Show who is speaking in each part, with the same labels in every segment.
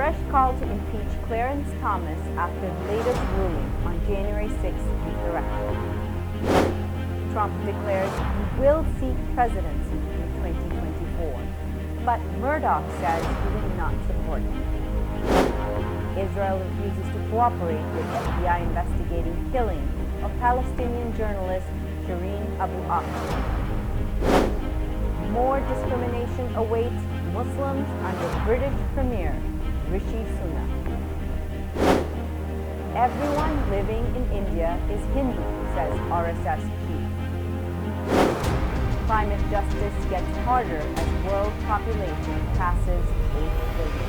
Speaker 1: fresh call to impeach Clarence Thomas after latest ruling on January 6th insurrection. Trump declares he will seek presidency in 2024, but Murdoch says he will not support him. Israel refuses to cooperate with FBI investigating killing of Palestinian journalist Shireen Abu Akleh. More discrimination awaits Muslims under British Premier Rishi Sunak. Everyone living in India is Hindu, says RSS chief. Climate justice gets harder as world population passes 8 billion.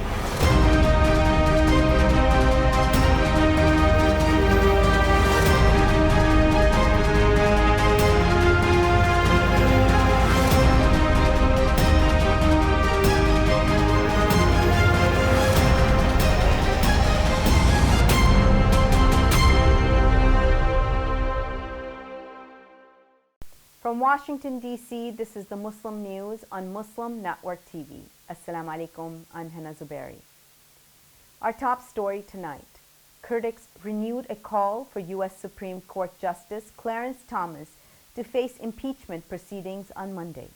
Speaker 1: From Washington, D.C., this is the Muslim News on Muslim Network TV. Assalamu alaikum, I'm Hena Zuberi. Our top story tonight. Critics renewed a call for U.S. Supreme Court Justice Clarence Thomas to face impeachment proceedings on Monday.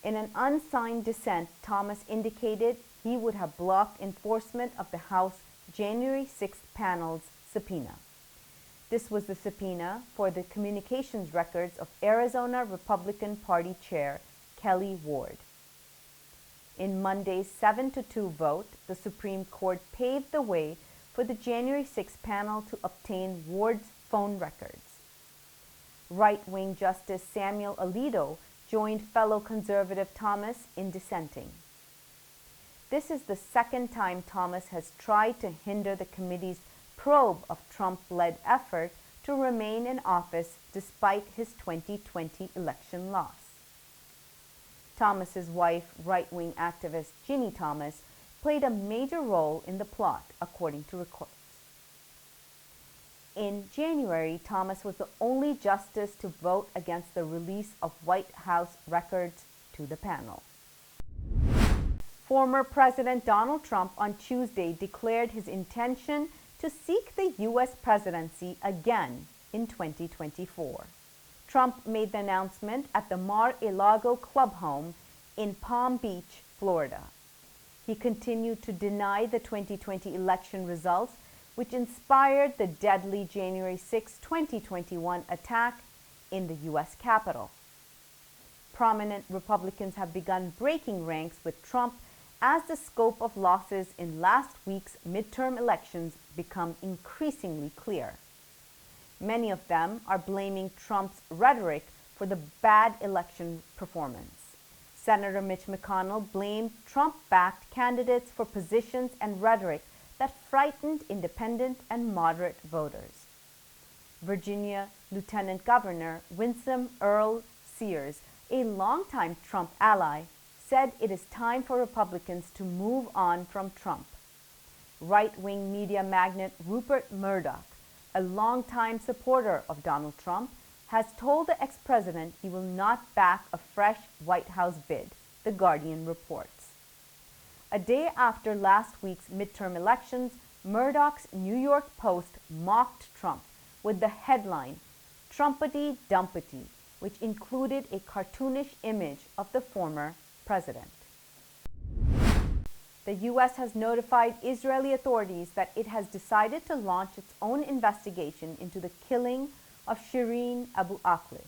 Speaker 1: In an unsigned dissent, Thomas indicated he would have blocked enforcement of the House January 6th panel's subpoena. This was the subpoena for the communications records of Arizona Republican Party Chair Kelly Ward. In Monday's 7-2 vote, the Supreme Court paved the way for the January 6 panel to obtain Ward's phone records. Right-wing Justice Samuel Alito joined fellow conservative Thomas in dissenting. This is the second time Thomas has tried to hinder the committee's probe of Trump-led effort to remain in office despite his 2020 election loss. Thomas's wife, right-wing activist Ginny Thomas, played a major role in the plot, according to reports. In January, Thomas was the only justice to vote against the release of White House records to the panel. Former President Donald Trump on Tuesday declared his intention to seek the U.S. presidency again in 2024. Trump made the announcement at the Mar-a-Lago club home in Palm Beach, Florida. He continued to deny the 2020 election results, which inspired the deadly January 6, 2021 attack in the U.S. Capitol. Prominent Republicans have begun breaking ranks with Trump as the scope of losses in last week's midterm elections become increasingly clear. Many of them are blaming Trump's rhetoric for the bad election performance. Senator Mitch McConnell blamed Trump-backed candidates for positions and rhetoric that frightened independent and moderate voters. Virginia Lieutenant Governor Winsome Earl Sears, a longtime Trump ally, said it is time for Republicans to move on from Trump. Right-wing media magnate Rupert Murdoch, a longtime supporter of Donald Trump, has told the ex-president he will not back a fresh White House bid, The Guardian reports. A day after last week's midterm elections, Murdoch's New York Post mocked Trump with the headline, "Trumpety Dumpety," which included a cartoonish image of the former president. The U.S. has notified Israeli authorities that it has decided to launch its own investigation into the killing of Shireen Abu Akleh.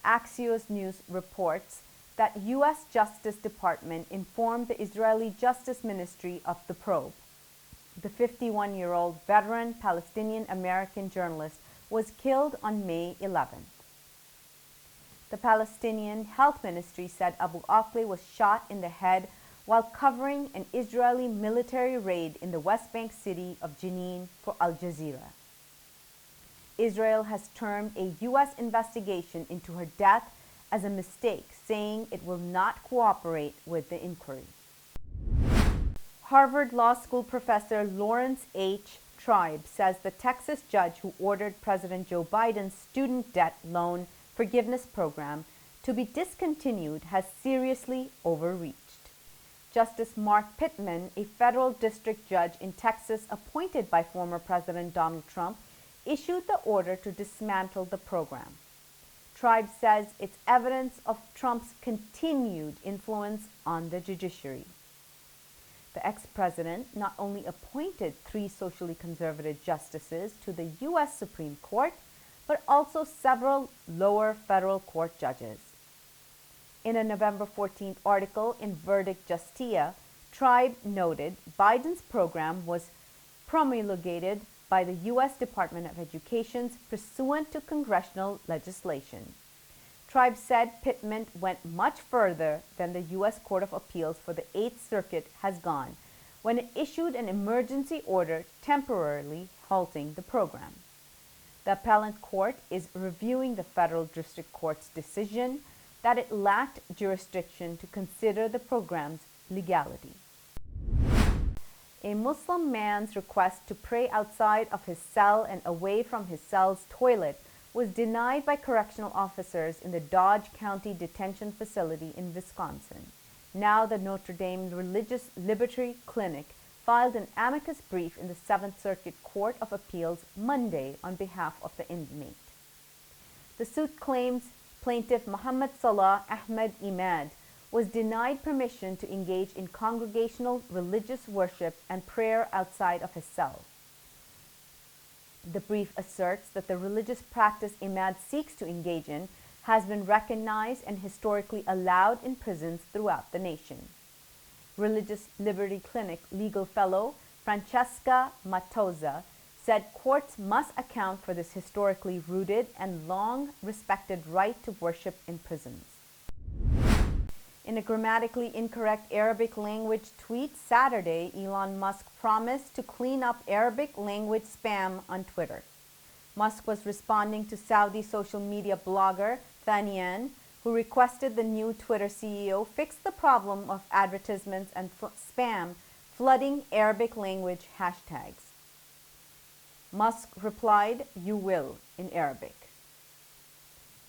Speaker 1: Axios News reports that U.S. Justice Department informed the Israeli Justice Ministry of the probe. The 51-year-old veteran Palestinian-American journalist was killed on May 11th. The Palestinian Health Ministry said Abu Akleh was shot in the head while covering an Israeli military raid in the West Bank city of Jenin for Al Jazeera. Israel has termed a U.S. investigation into her death as a mistake, saying it will not cooperate with the inquiry. Harvard Law School professor Lawrence H. Tribe says the Texas judge who ordered President Joe Biden's student debt loan forgiveness program to be discontinued has seriously overreached. Justice Mark Pittman, a federal district judge in Texas appointed by former President Donald Trump, issued the order to dismantle the program. Tribe says it's evidence of Trump's continued influence on the judiciary. The ex-president not only appointed 3 socially conservative justices to the U.S. Supreme Court, but also several lower federal court judges. In a November 14th article in Verdict Justia, Tribe noted Biden's program was promulgated by the U.S. Department of Education pursuant to congressional legislation. Tribe said Pittman went much further than the U.S. Court of Appeals for the Eighth Circuit has gone when it issued an emergency order temporarily halting the program. The appellate court is reviewing the federal district court's decision that it lacked jurisdiction to consider the program's legality. A Muslim man's request to pray outside of his cell and away from his cell's toilet was denied by correctional officers in the Dodge County Detention Facility in Wisconsin. Now the Notre Dame Religious Liberty Clinic filed an amicus brief in the Seventh Circuit Court of Appeals Monday on behalf of the inmate. The suit claims plaintiff Muhammad Salah Ahmed Imad was denied permission to engage in congregational religious worship and prayer outside of his cell. The brief asserts that the religious practice Imad seeks to engage in has been recognized and historically allowed in prisons throughout the nation. Religious Liberty Clinic legal fellow Francesca Mattosa said courts must account for this historically rooted and long-respected right to worship in prisons. In a grammatically incorrect Arabic language tweet Saturday, Elon Musk promised to clean up Arabic language spam on Twitter. Musk was responding to Saudi social media blogger Thanian, who requested the new Twitter CEO fix the problem of advertisements and spam flooding Arabic language hashtags. Musk replied, "You will," in Arabic.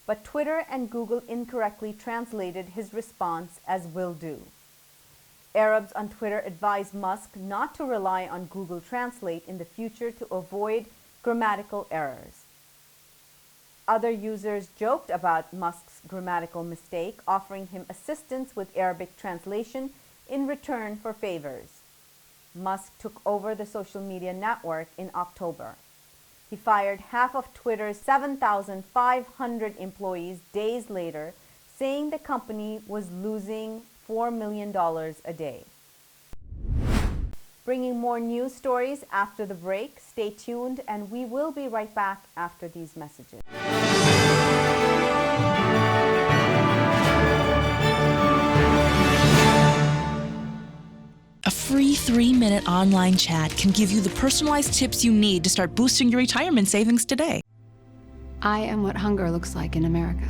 Speaker 1: But Twitter and Google incorrectly translated his response as "will do." Arabs on Twitter advised Musk not to rely on Google Translate in the future to avoid grammatical errors. Other users joked about Musk's grammatical mistake, offering him assistance with Arabic translation in return for favors. Musk took over the social media network in October. He fired half of Twitter's 7,500 employees days later, saying the company was losing $4 million a day. Bringing more news stories after the break. Stay tuned, and we will be right back after these messages.
Speaker 2: A free 3-minute online chat can give you the personalized tips you need to start boosting your retirement savings today.
Speaker 3: I am what hunger looks like in America.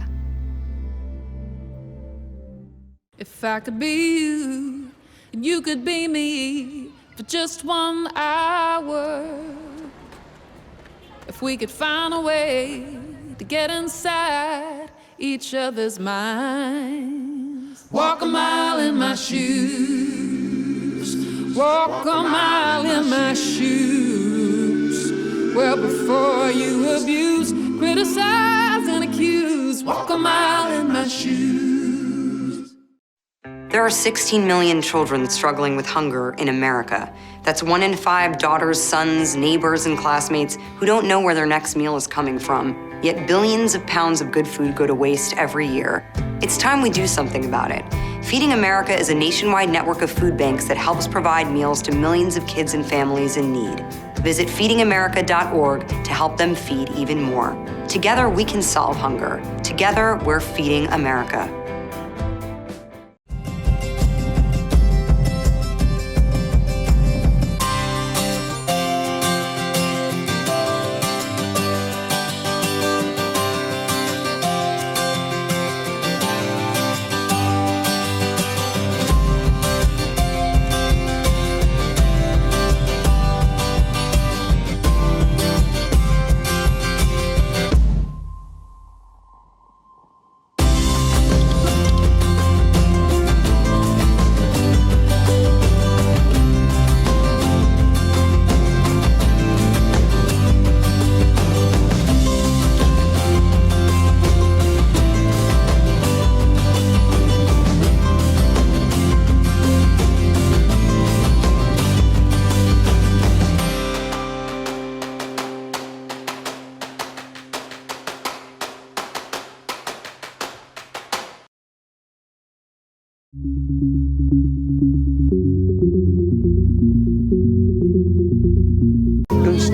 Speaker 4: If I could be you, and you could be me for just 1 hour. If we could find a way to get inside each other's minds. Walk a mile in my shoes. Walk a mile in my shoes. Well, before you abuse, criticize, and accuse, walk a mile in my shoes.
Speaker 5: There are 16 million children struggling with hunger in America. That's 1 in 5 daughters, sons, neighbors, and classmates who don't know where their next meal is coming from. Yet billions of pounds of good food go to waste every year. It's time we do something about it. Feeding America is a nationwide network of food banks that helps provide meals to millions of kids and families in need. Visit feedingamerica.org to help them feed even more. Together, we can solve hunger. Together, we're feeding America.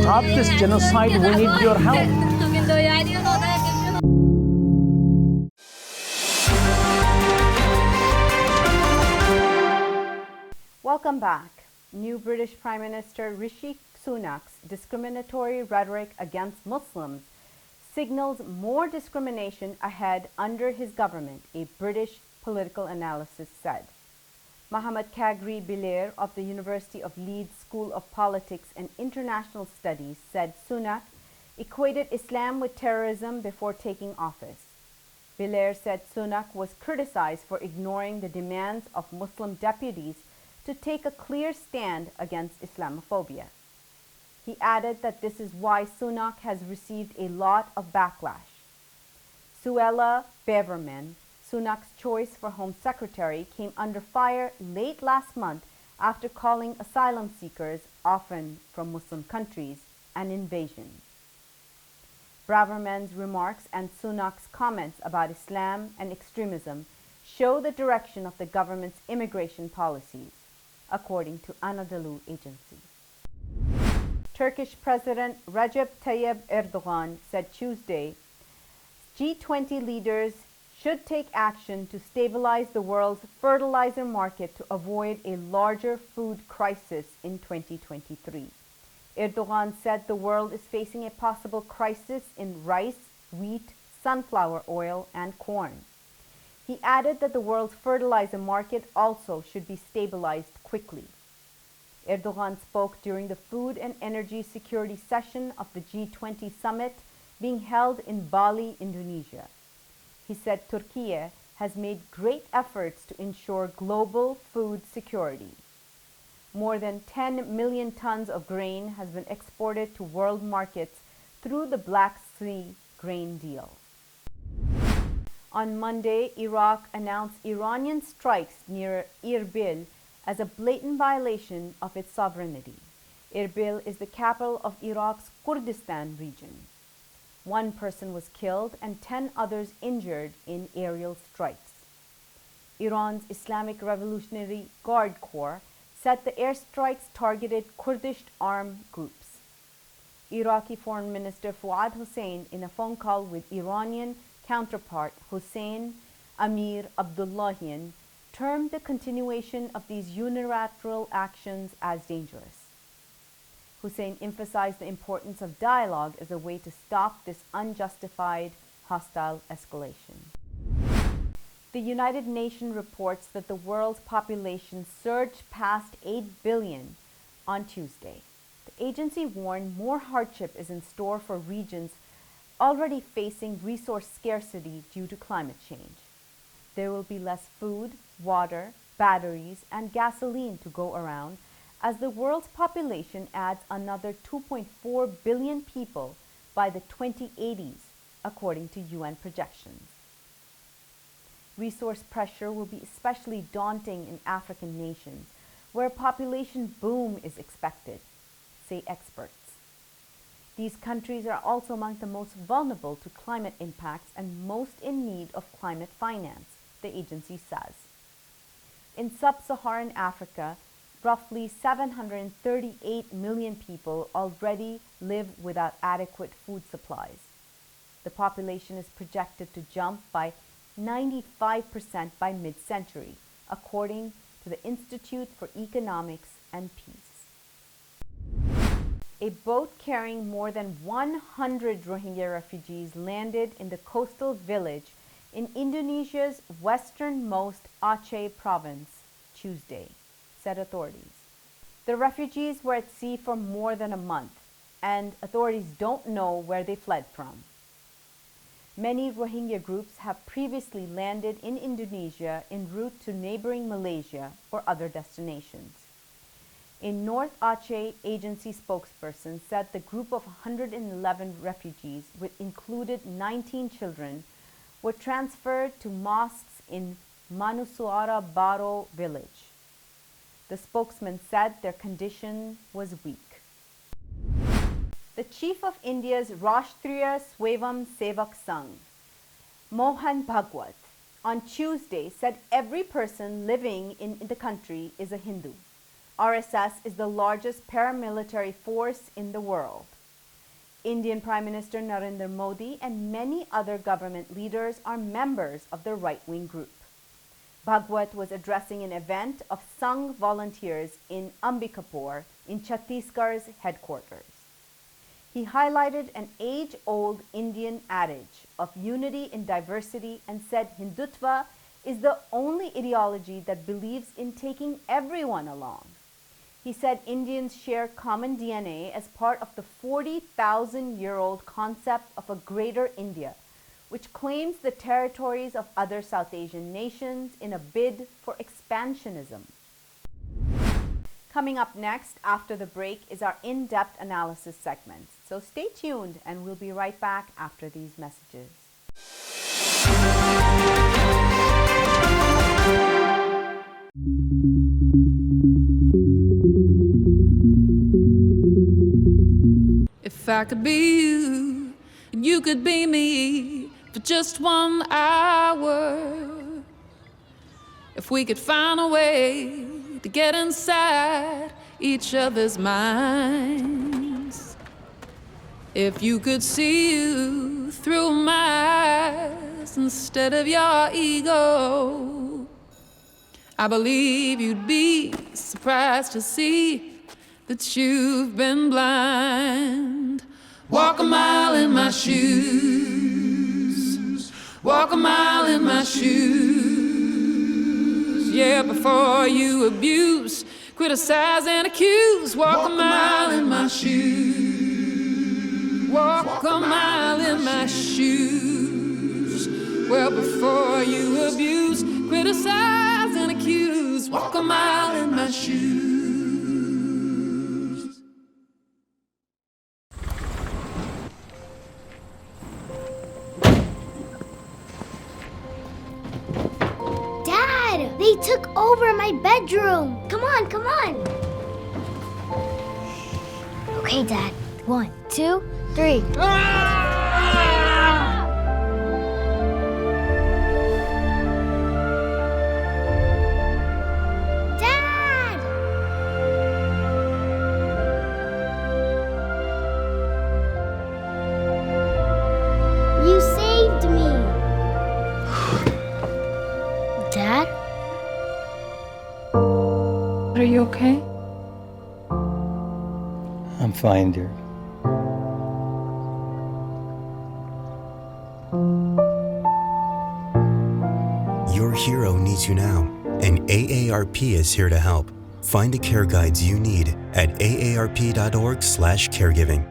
Speaker 6: stop this genocide, we need your help.
Speaker 1: Welcome back. New British Prime Minister Rishi Sunak's discriminatory rhetoric against Muslims signals more discrimination ahead under his government, a British political analyst said. Mohammed Kagri Bilair of the University of Leeds School of Politics and International Studies said Sunak equated Islam with terrorism before taking office. Bilair said Sunak was criticized for ignoring the demands of Muslim deputies to take a clear stand against Islamophobia. He added that this is why Sunak has received a lot of backlash. Suella Braverman, Sunak's choice for Home Secretary, came under fire late last month after calling asylum seekers, often from Muslim countries, an invasion. Braverman's remarks and Sunak's comments about Islam and extremism show the direction of the government's immigration policies, according to Anadolu agency. Turkish President Recep Tayyip Erdogan said Tuesday G20 leaders should take action to stabilize the world's fertilizer market to avoid a larger food crisis in 2023. Erdogan said the world is facing a possible crisis in rice, wheat, sunflower oil, and corn. He added that the world's fertilizer market also should be stabilized quickly. Erdogan spoke during the Food and Energy Security session of the G20 summit being held in Bali, Indonesia. He said Turkey has made great efforts to ensure global food security. More than 10 million tons of grain has been exported to world markets through the Black Sea grain deal. On Monday, Iraq announced Iranian strikes near Erbil as a blatant violation of its sovereignty. Erbil is the capital of Iraq's Kurdistan region. One person was killed and 10 others injured in aerial strikes. Iran's Islamic Revolutionary Guard Corps said the airstrikes targeted Kurdish armed groups. Iraqi Foreign Minister Fuad Hussein, in a phone call with Iranian counterpart Hussein Amir Abdullahian, termed the continuation of these unilateral actions as dangerous. Hussein emphasized the importance of dialogue as a way to stop this unjustified, hostile escalation. The United Nations reports that the world's population surged past 8 billion on Tuesday. The agency warned more hardship is in store for regions already facing resource scarcity due to climate change. There will be less food, water, batteries, and gasoline to go around as the world's population adds another 2.4 billion people by the 2080s, according to UN projections. Resource pressure will be especially daunting in African nations, where a population boom is expected, say experts. These countries are also among the most vulnerable to climate impacts and most in need of climate finance, the agency says. In sub-Saharan Africa, roughly 738 million people already live without adequate food supplies. The population is projected to jump by 95% by mid-century, according to the Institute for Economics and Peace. A boat carrying more than 100 Rohingya refugees landed in the coastal village in Indonesia's westernmost Aceh province Tuesday, said authorities. The refugees were at sea for more than a month, and authorities don't know where they fled from. Many Rohingya groups have previously landed in Indonesia en route to neighboring Malaysia or other destinations. A North Aceh agency spokesperson said the group of 111 refugees, which included 19 children, were transferred to mosques in Manusuara Baro village. The spokesman said their condition was weak. The chief of India's Rashtriya Swayam Sevak Sangh, Mohan Bhagwat, on Tuesday said every person living in the country is a Hindu. RSS is the largest paramilitary force in the world. Indian Prime Minister Narendra Modi and many other government leaders are members of the right-wing group. Bhagwat was addressing an event of Sangh volunteers in Ambikapur in Chhattisgarh's headquarters. He highlighted an age-old Indian adage of unity in diversity and said Hindutva is the only ideology that believes in taking everyone along. He said Indians share common DNA as part of the 40,000-year-old concept of a greater India, which claims the territories of other South Asian nations in a bid for expansionism. Coming up next after the break is our in-depth analysis segment. So stay tuned and we'll be right back after these messages.
Speaker 4: If I could be you, and you could be me for just 1 hour. If we could find a way to get inside each other's minds. If you could see you through my eyes instead of your ego, I believe you'd be surprised to see that you've been blind. Walk a mile in my shoes. Walk a mile in my shoes. Yeah, before you abuse, criticize and accuse. Walk a mile in my shoes. Walk a mile in my shoes. Well, before you abuse, criticize and accuse. Walk a mile in my shoes.
Speaker 7: They took over my bedroom. Come on, come on. Okay, Dad. 1, 2, 3. Dad! You saved me. Dad?
Speaker 3: Are you okay?
Speaker 6: I'm fine, dear.
Speaker 8: Your hero needs you now, and AARP is here to help. Find the care guides you need at aarp.org/caregiving.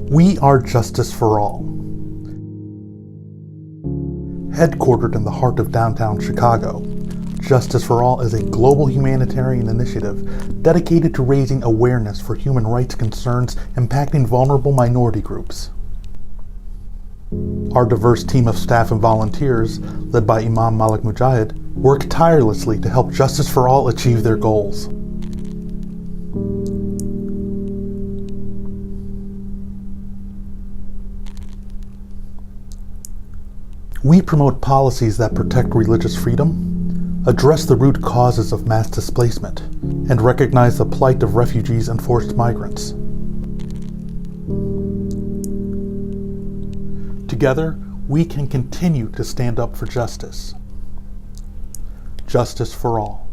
Speaker 9: We are Justice for All. Headquartered in the heart of downtown Chicago, Justice for All is a global humanitarian initiative dedicated to raising awareness for human rights concerns impacting vulnerable minority groups. Our diverse team of staff and volunteers, led by Imam Malik Mujahid, work tirelessly to help Justice for All achieve their goals. We promote policies that protect religious freedom, address the root causes of mass displacement, and recognize the plight of refugees and forced migrants. Together, we can continue to stand up for justice. Justice for all.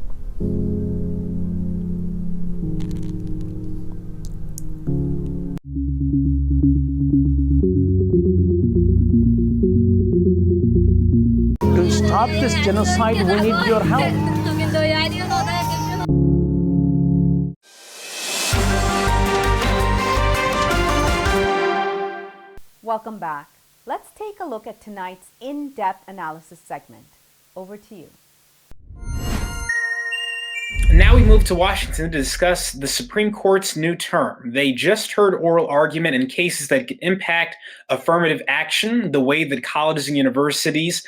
Speaker 6: To stop this genocide, we need your help.
Speaker 1: Welcome back. Let's take a look at tonight's in-depth analysis segment. Over to you.
Speaker 10: Now we move to Washington to discuss the Supreme Court's new term. They just heard oral argument in cases that could impact affirmative action, the way that colleges and universities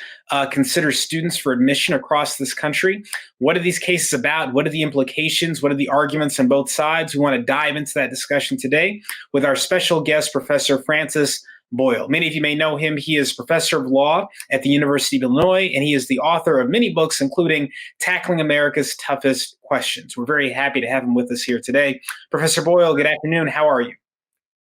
Speaker 10: consider students for admission across this country. What are these cases about? What are the implications? What are the arguments on both sides? We want to dive into that discussion today with our special guest, Professor Francis Boyle. Many of you may know him. He is professor of law at the University of Illinois, and he is the author of many books, including Tackling America's Toughest Questions. We're very happy to have him with us here today. Professor Boyle, good afternoon. How are you?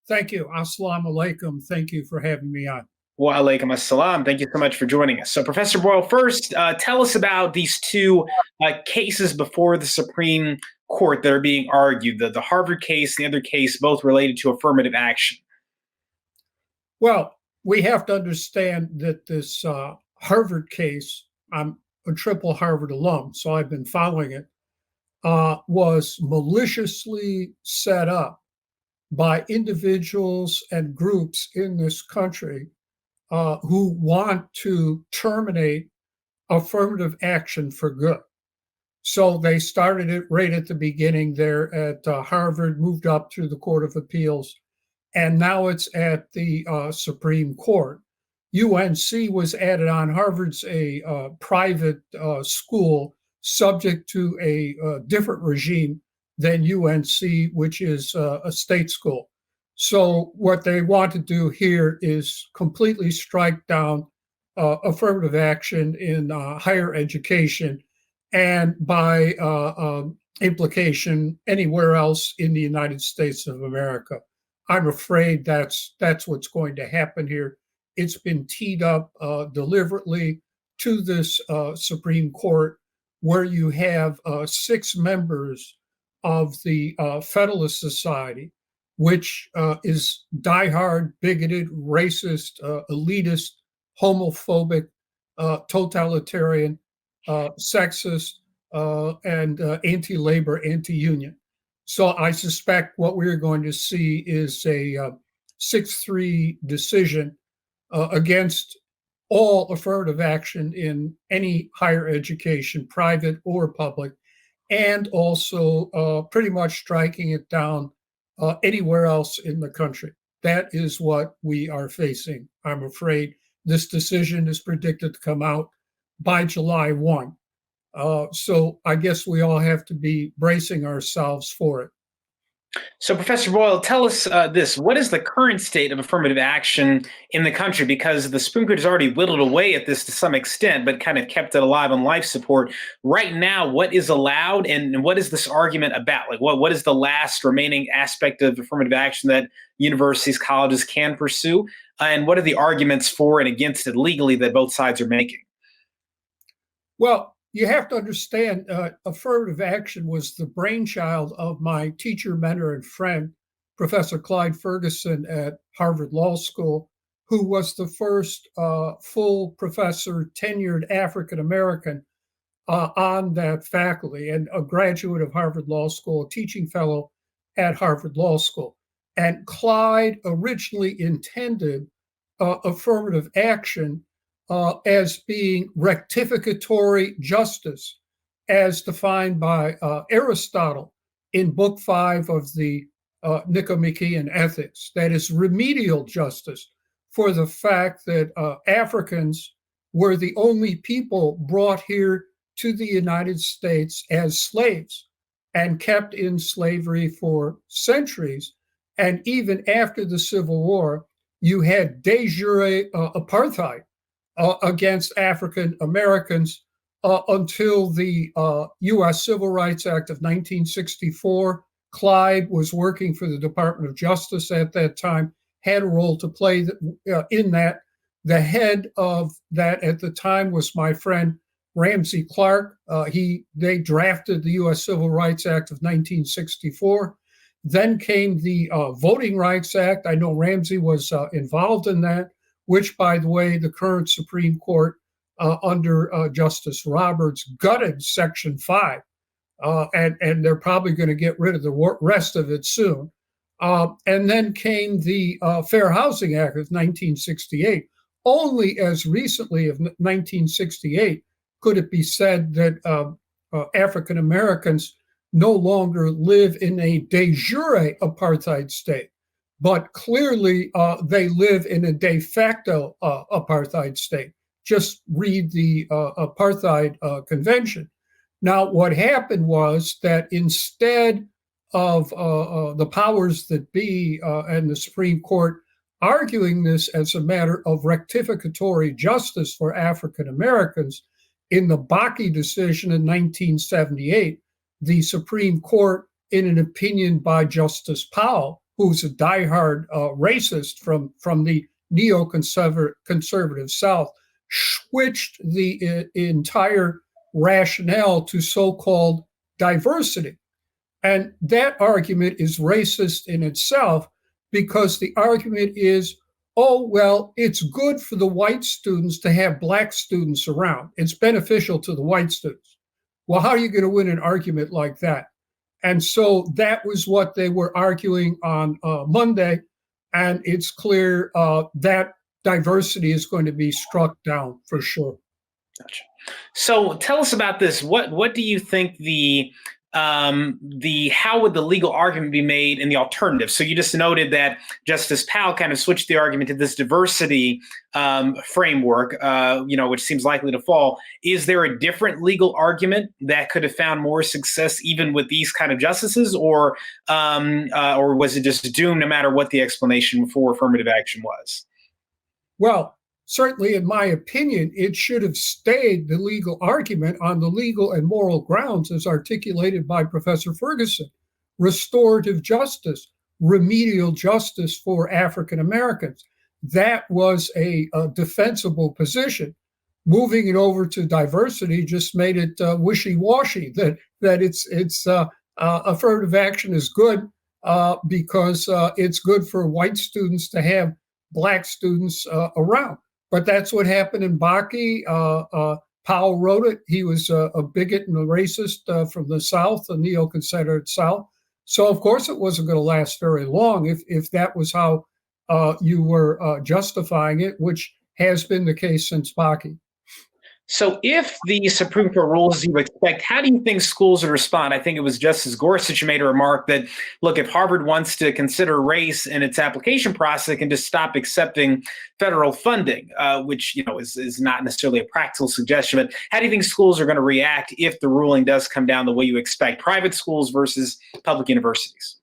Speaker 11: Thank you. Assalamu alaikum. Thank you for having me on.
Speaker 10: Wa alaikum assalam. Thank you so much for joining us. So, Professor Boyle, first, tell us about these two cases before the Supreme Court that are being argued, the Harvard case and the other case, both related to affirmative action.
Speaker 11: Well, we have to understand that this Harvard case, I'm a triple Harvard alum, so I've been following it, was maliciously set up by individuals and groups in this country who want to terminate affirmative action for good. So they started it right at the beginning there at Harvard, moved up through the Court of Appeals, and now it's at the Supreme Court. UNC was added on. Harvard's a private school subject to a different regime than UNC, which is a state school. So what they want to do here is completely strike down affirmative action in higher education and by implication anywhere else in the United States of America. I'm afraid that's what's going to happen here. It's been teed up deliberately to this Supreme Court, where you have 6 members of the Federalist Society, which is diehard, bigoted, racist, elitist, homophobic, totalitarian, sexist, and anti-labor, anti-union. So I suspect what we're going to see is a 6-3 decision against all affirmative action in any higher education, private or public, and also pretty much striking it down anywhere else in the country. That is what we are facing. I'm afraid this decision is predicted to come out by July 1. So I guess we all have to be bracing ourselves for it.
Speaker 10: So, Professor Boyle, tell us this. What is the current state of affirmative action in the country? Because the Supreme Court has already whittled away at this to some extent, but kind of kept it alive on life support. Right now, what is allowed and what is this argument about? Like, what is the last remaining aspect of affirmative action that universities, colleges can pursue? And what are the arguments for and against it legally that both sides are making?
Speaker 11: Well, you have to understand, affirmative action was the brainchild of my teacher, mentor, and friend, Professor Clyde Ferguson at Harvard Law School, who was the first full professor, tenured African-American on that faculty, and a graduate of Harvard Law School, a teaching fellow at Harvard Law School. And Clyde originally intended affirmative action as being rectificatory justice, as defined by Aristotle in Book 5 of the Nicomachean Ethics. That is remedial justice for the fact that Africans were the only people brought here to the United States as slaves and kept in slavery for centuries. And even after the Civil War, you had de jure apartheid against African Americans until the U.S. Civil Rights Act of 1964. Clyde was working for the Department of Justice at that time, had a role to play in that. The head of that at the time was my friend Ramsey Clark. They drafted the U.S. Civil Rights Act of 1964. Then came the Voting Rights Act. I know Ramsey was involved in that, which, by the way, the current Supreme Court under Justice Roberts gutted Section 5, and they're probably going to get rid of the rest of it soon. And then came the Fair Housing Act of 1968. Only as recently of 1968 could it be said that African Americans no longer live in a de jure apartheid state. But clearly, they live in a de facto apartheid state. Just read the Apartheid Convention. Now, what happened was that instead of the powers that be and the Supreme Court arguing this as a matter of rectificatory justice for African Americans. In the Bakke decision in 1978, the Supreme Court, in an opinion by Justice Powell, who's a diehard racist from the neoconservative South, switched the entire rationale to so-called diversity. And that argument is racist in itself, because the argument is, oh, well, it's good for the white students to have black students around. It's beneficial to the white students. Well, how are you going to win an argument like that? And so that was what they were arguing on Monday. And it's clear that diversity is going to be struck down for sure.
Speaker 10: Gotcha. So tell us about this. What do you think how would the legal argument be made in the alternative? So you just noted that Justice Powell kind of switched the argument to this diversity framework, which seems likely to fall. Is there a different legal argument that could have found more success even with these kind of justices, or was it just doomed no matter what the explanation for affirmative action was?
Speaker 11: Well, certainly, in my opinion, it should have stayed the legal argument on the legal and moral grounds as articulated by Professor Ferguson: restorative justice, remedial justice for African Americans. That was a defensible position. Moving it over to diversity just made it wishy-washy, that it's affirmative action is good because it's good for white students to have black students around. But that's what happened in Bakke. Powell wrote it. He was a bigot and a racist from the South, the neoconservative South. So, of course, it wasn't going to last very long if that was how you were justifying it, which has been the case since Bakke.
Speaker 10: So if the Supreme Court rules as you expect, how do you think schools would respond? I think it was Justice Gorsuch who made a remark that, look, if Harvard wants to consider race in its application process, it can just stop accepting federal funding, which is not necessarily a practical suggestion. But how do you think schools are going to react if the ruling does come down the way you expect, private schools versus public universities?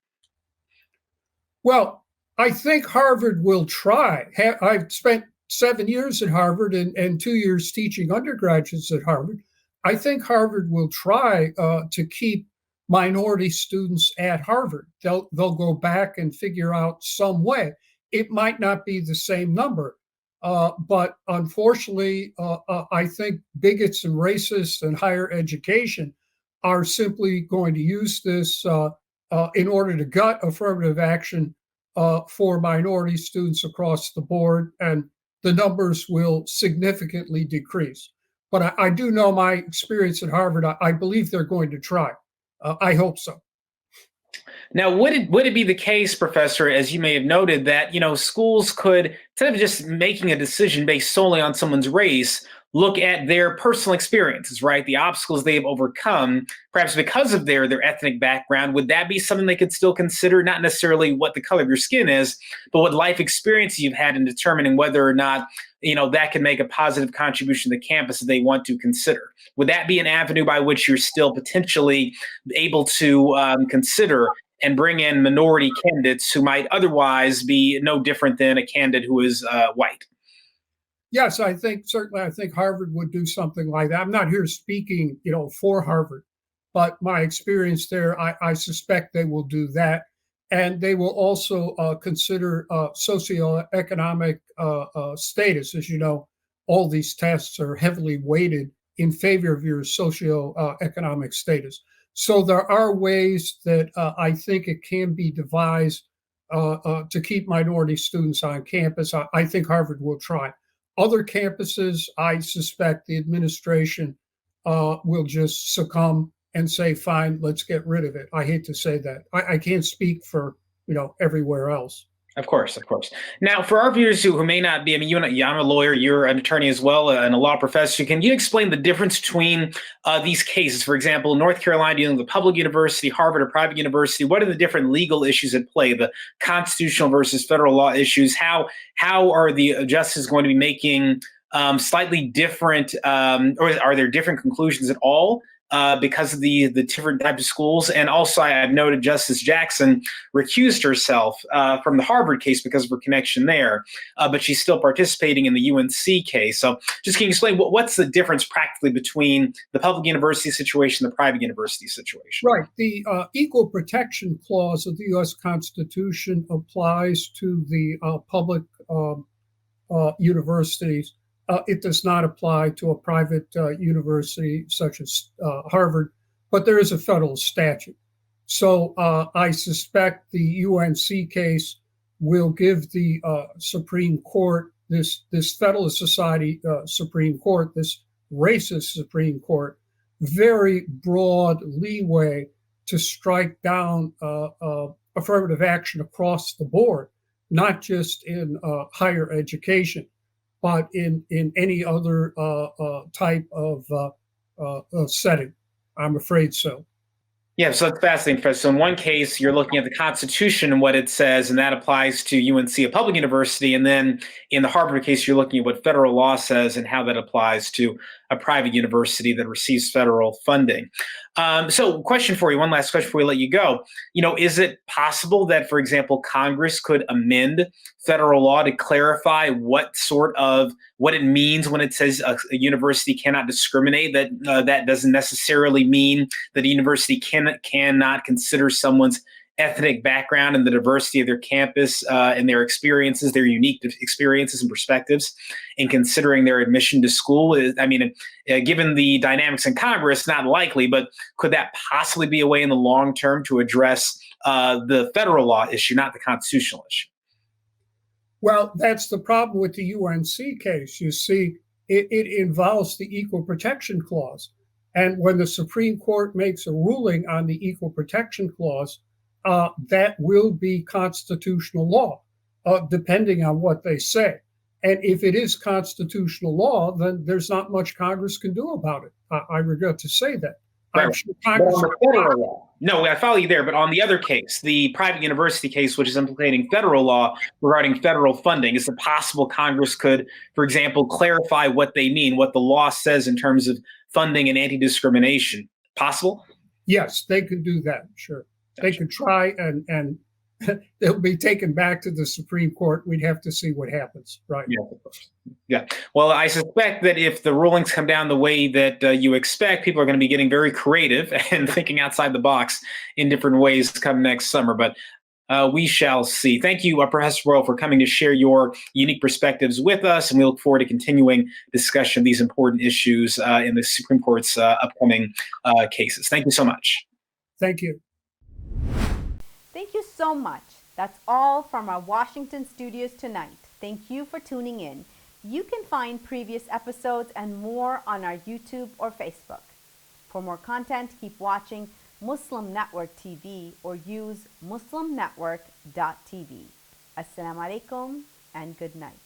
Speaker 11: Well, I think Harvard will try. I've spent 7 years at Harvard and 2 years teaching undergraduates at Harvard. I think Harvard will try to keep minority students at Harvard. They'll go back and figure out some way. It might not be the same number, but unfortunately, I think bigots and racists in higher education are simply going to use this in order to gut affirmative action for minority students across the board, and the numbers will significantly decrease. But I do know my experience at Harvard. I believe they're going to try. I hope so.
Speaker 10: Now, would it be the case, Professor, as you may have noted, that schools could, instead of just making a decision based solely on someone's race, look at their personal experiences, right? The obstacles they've overcome, perhaps because of their ethnic background? Would that be something they could still consider? Not necessarily what the color of your skin is, but what life experiences you've had in determining whether or not, that can make a positive contribution to the campus that they want to consider. Would that be an avenue by which you're still potentially able to consider and bring in minority candidates who might otherwise be no different than a candidate who is white?
Speaker 11: Yes, I think Harvard would do something like that. I'm not here speaking, for Harvard, but my experience there, I suspect they will do that. And they will also consider socioeconomic status. As you know, all these tests are heavily weighted in favor of your socioeconomic status. So there are ways that I think it can be devised to keep minority students on campus. I think Harvard will try. Other campuses, I suspect the administration will just succumb and say, fine, let's get rid of it. I hate to say that. I can't speak for, everywhere else.
Speaker 10: Of course. Now, for our viewers who may not be, I'm a lawyer, you're an attorney as well, and a law professor. Can you explain the difference between these cases? For example, North Carolina dealing with a public university, Harvard, a private university. What are the different legal issues at play, the constitutional versus federal law issues? How are the justices going to be making slightly different, or are there different conclusions at all because of the different types of schools. And also, I've noted Justice Jackson recused herself from the Harvard case because of her connection there, but she's still participating in the UNC case. So just can you explain what's the difference practically between the public university situation and the private university situation?
Speaker 11: Right. The Equal Protection Clause of the U.S. Constitution applies to the public universities. It does not apply to a private university such as Harvard, but there is a federal statute. So I suspect the UNC case will give the Supreme Court, this Federalist Society Supreme Court, this racist Supreme Court, very broad leeway to strike down affirmative action across the board, not just in higher education, but in any other type of setting. I'm afraid so.
Speaker 10: Yeah, so that's fascinating, Professor. So in one case, you're looking at the Constitution and what it says, and that applies to UNC, a public university. And then in the Harvard case, you're looking at what federal law says and how that applies to a private university that receives federal funding. So question for you, one last question before we let you go. Is it possible that, for example, Congress could amend federal law to clarify what it means when it says a university cannot discriminate, that doesn't necessarily mean that a university cannot consider someone's ethnic background and the diversity of their campus and their experiences, their unique experiences and perspectives in considering their admission to school? Given the dynamics in Congress, not likely, but could that possibly be a way in the long term to address the federal law issue, not the constitutional issue?
Speaker 11: Well, that's the problem with the UNC case. You see, it involves the Equal Protection Clause. And when the Supreme Court makes a ruling on the Equal Protection Clause, that will be constitutional law, depending on what they say. And if it is constitutional law, then there's not much Congress can do about it. I regret to say that.
Speaker 10: Right.
Speaker 11: I'm sure Congress.
Speaker 10: Federal law. No, I follow you there. But on the other case, the private university case, which is implicating federal law regarding federal funding, is it possible Congress could, for example, clarify what they mean, what the law says in terms of funding and anti-discrimination? Possible?
Speaker 11: Yes, they could do that. Sure. Gotcha. They could try and they'll be taken back to the Supreme Court. We'd have to see what happens. Right.
Speaker 10: Yeah. Well, I suspect that if the rulings come down the way that you expect, people are going to be getting very creative and thinking outside the box in different ways come next summer. But we shall see. Thank you, Professor Boyle, for coming to share your unique perspectives with us. And we look forward to continuing discussion of these important issues in the Supreme Court's upcoming cases. Thank you so much.
Speaker 11: Thank you.
Speaker 1: Thank you so much. That's all from our Washington studios tonight. Thank you for tuning in. You can find previous episodes and more on our YouTube or Facebook. For more content, keep watching Muslim Network TV or use muslimnetwork.tv. Assalamu alaikum and good night.